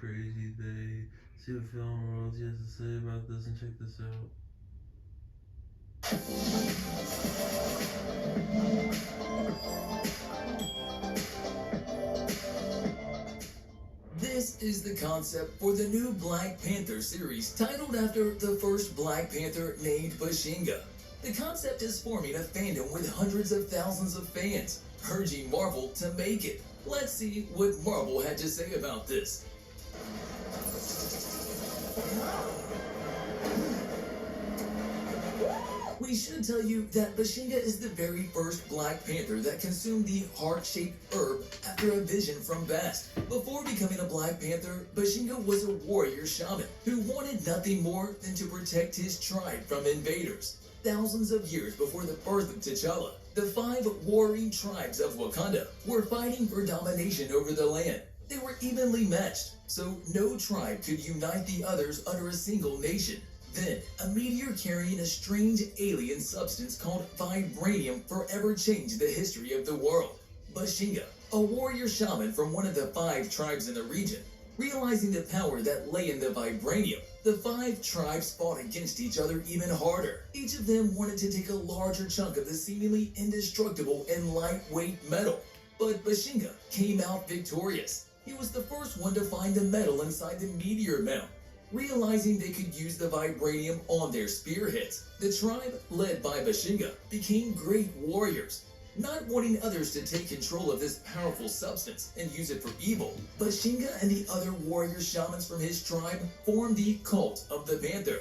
crazy day. See what Film World has to say about this and check this out. This is the concept for the new Black Panther series, titled after the first Black Panther named Bashenga. The concept is forming a fandom with hundreds of thousands of fans, urging Marvel to make it. Let's see what Marvel had to say about this. We should tell you that Bashenga is the very first Black Panther that consumed the heart-shaped herb after a vision from Bast. Before becoming a Black Panther, Bashenga was a warrior shaman who wanted nothing more than to protect his tribe from invaders. Thousands of years before the birth of T'Challa, the 5 warring tribes of Wakanda were fighting for domination over the land. They were evenly matched, so no tribe could unite the others under a single nation. Then, a meteor carrying a strange alien substance called vibranium forever changed the history of the world. Bashenga, a warrior shaman from one of the 5 tribes in the region, realizing the power that lay in the vibranium, the 5 tribes fought against each other even harder. Each of them wanted to take a larger chunk of the seemingly indestructible and lightweight metal. But Bashenga came out victorious. He was the first one to find the metal inside the meteor mound. Realizing they could use the vibranium on their spearheads, the tribe, led by Bashenga, became great warriors. Not wanting others to take control of this powerful substance and use it for evil, Bashenga and the other warrior shamans from his tribe formed the Cult of the Panther.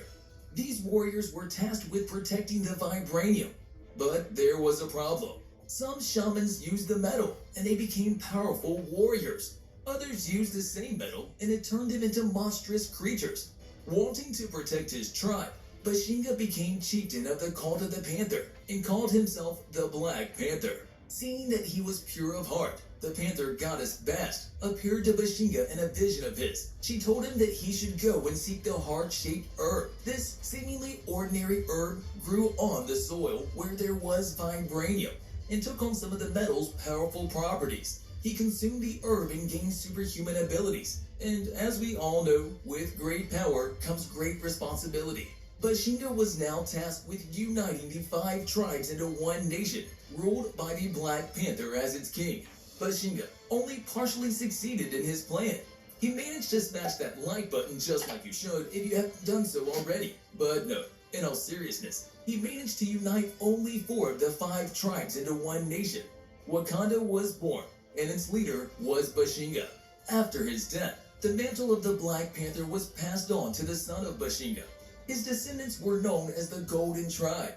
These warriors were tasked with protecting the vibranium. But there was a problem. Some shamans used the metal, and they became powerful warriors. Others used the same metal, and it turned them into monstrous creatures. Wanting to protect his tribe, Bashenga became chieftain of the Cult of the Panther and called himself the Black Panther. Seeing that he was pure of heart, the Panther goddess Bast appeared to Bashenga in a vision of his. She told him that he should go and seek the heart-shaped herb. This seemingly ordinary herb grew on the soil where there was vibranium and took on some of the metal's powerful properties. He consumed the herb and gained superhuman abilities. And as we all know, with great power comes great responsibility. Bashenga was now tasked with uniting the 5 tribes into one nation, ruled by the Black Panther as its king. Bashenga only partially succeeded in his plan. He managed to smash that like button just like you should if you haven't done so already. But no, in all seriousness, he managed to unite only 4 of the 5 tribes into one nation. Wakanda was born, and its leader was Bashenga. After his death, the mantle of the Black Panther was passed on to the son of Bashenga. His descendants were known as the Golden Tribe.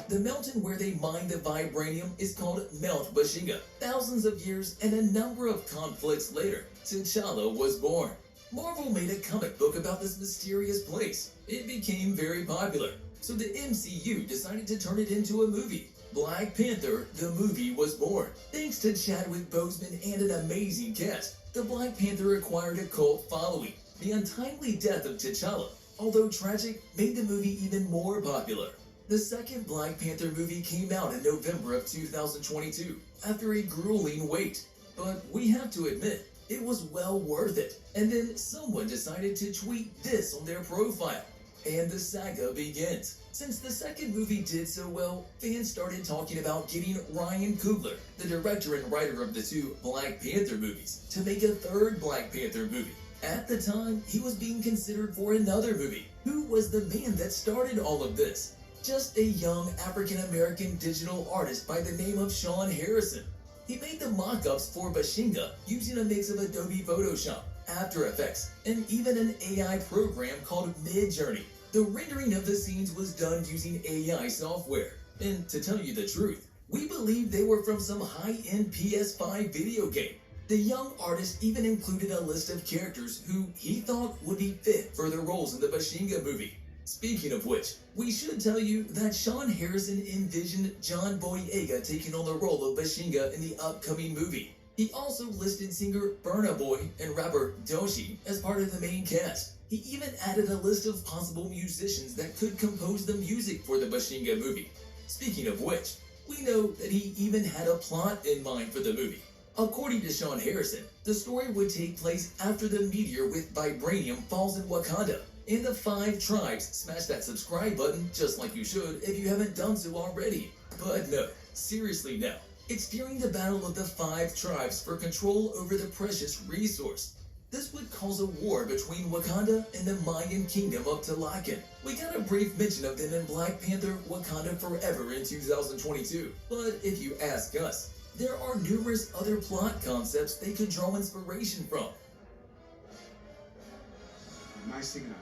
The mountain where they mined the vibranium is called Mount Bashenga. Thousands of years and a number of conflicts later, T'Challa was born. Marvel made a comic book about this mysterious place. It became very popular, so the MCU decided to turn it into a movie. Black Panther, the movie, was born. Thanks to Chadwick Boseman and an amazing cast, the Black Panther acquired a cult following. The untimely death of T'Challa, although tragic, made the movie even more popular. The second Black Panther movie came out in November of 2022, after a grueling wait. But we have to admit, it was well worth it. And then someone decided to tweet this on their profile. And the saga begins. Since the second movie did so well, fans started talking about getting Ryan Coogler, the director and writer of the 2 Black Panther movies, to make a 3rd Black Panther movie. At the time, he was being considered for another movie. Who was the man that started all of this? Just a young African-American digital artist by the name of Sean Harrison. He made the mock-ups for Bashenga using a mix of Adobe Photoshop, After Effects, and even an AI program called Midjourney. The rendering of the scenes was done using AI software. And to tell you the truth, we believe they were from some high-end PS5 video game. The young artist even included a list of characters who he thought would be fit for the roles in the Bashenga movie. Speaking of which, we should tell you that Sean Harrison envisioned John Boyega taking on the role of Bashenga in the upcoming movie. He also listed singer Burna Boy and rapper Doechii as part of the main cast. He even added a list of possible musicians that could compose the music for the Bashenga movie. Speaking of which, We know that he even had a plot in mind for the movie. According to Sean Harrison, the story would take place after the meteor with vibranium falls in Wakanda, and the 5 tribes smash that subscribe button just like you should if you haven't done so already. But no, seriously now, it's during the battle of the 5 tribes for control over the precious resource. This would cause a war between Wakanda and the Mayan kingdom of Tlaken. We got a brief mention of them in Black Panther Wakanda Forever in 2022. But if you ask us, there are numerous other plot concepts they could draw inspiration from. My signal.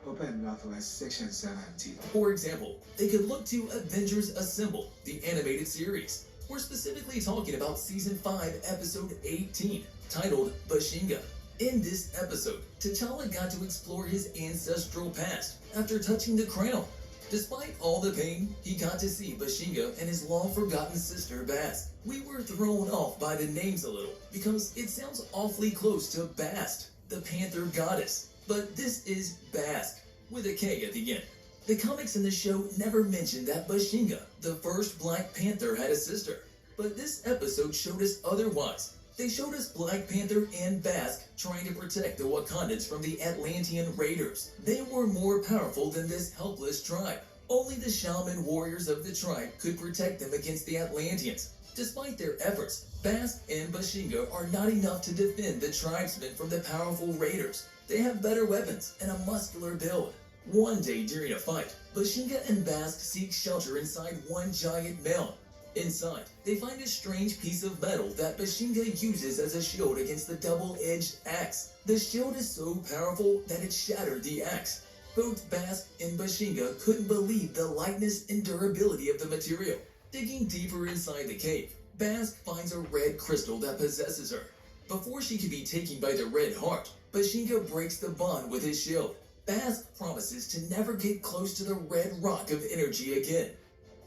Open Northwest Section 17. For example, they could look to Avengers Assemble, the animated series. We're specifically talking about Season 5, Episode 18, titled Bashenga. In this episode, T'Challa got to explore his ancestral past after touching the crown. Despite all the pain, he got to see Bashenga and his long-forgotten sister Bast. We were thrown off by the names a little, because it sounds awfully close to Bast, the Panther goddess. But this is Bast, with a K at the end. The comics in the show never mentioned that Bashenga, the first Black Panther, had a sister. But this episode showed us otherwise. They showed us Black Panther and Bast trying to protect the Wakandans from the Atlantean raiders. They were more powerful than this helpless tribe. Only the shaman warriors of the tribe could protect them against the Atlanteans. Despite their efforts, Bast and Bashenga are not enough to defend the tribesmen from the powerful raiders. They have better weapons and a muscular build. One day during a fight, Bashenga and Bast seek shelter inside one giant mound. Inside, they find a strange piece of metal that Bashenga uses as a shield against the double-edged axe. The shield is so powerful that it shattered the axe. Both Bast and Bashenga couldn't believe the lightness and durability of the material. Digging deeper inside the cave, Bast finds a red crystal that possesses her. Before she can be taken by the Red Heart, Bashenga breaks the bond with his shield. Bast promises to never get close to the red rock of energy again.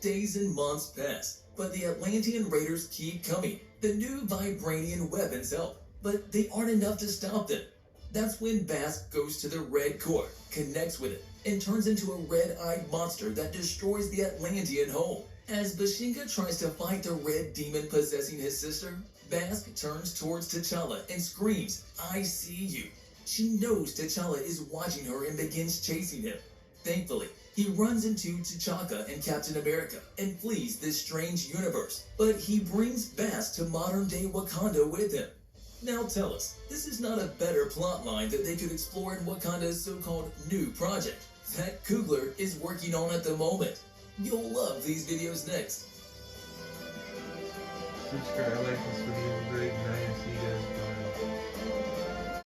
Days and months pass, but the Atlantean raiders keep coming. The new vibranium weapons help, but they aren't enough to stop them. That's when Bast goes to the red core, connects with it, and turns into a red-eyed monster that destroys the Atlantean home. As Bashenga tries to fight the red demon possessing his sister, Bast turns towards T'Challa and screams, "I see you." She knows T'Challa is watching her and begins chasing him. Thankfully, he runs into T'Chaka and Captain America and flees this strange universe. But he brings Bast to modern-day Wakanda with him. Now tell us, this is not a better plotline that they could explore in Wakanda's so-called new project that Coogler is working on at the moment. You'll love these videos next. Subscribe, like this video, great, and I see you guys.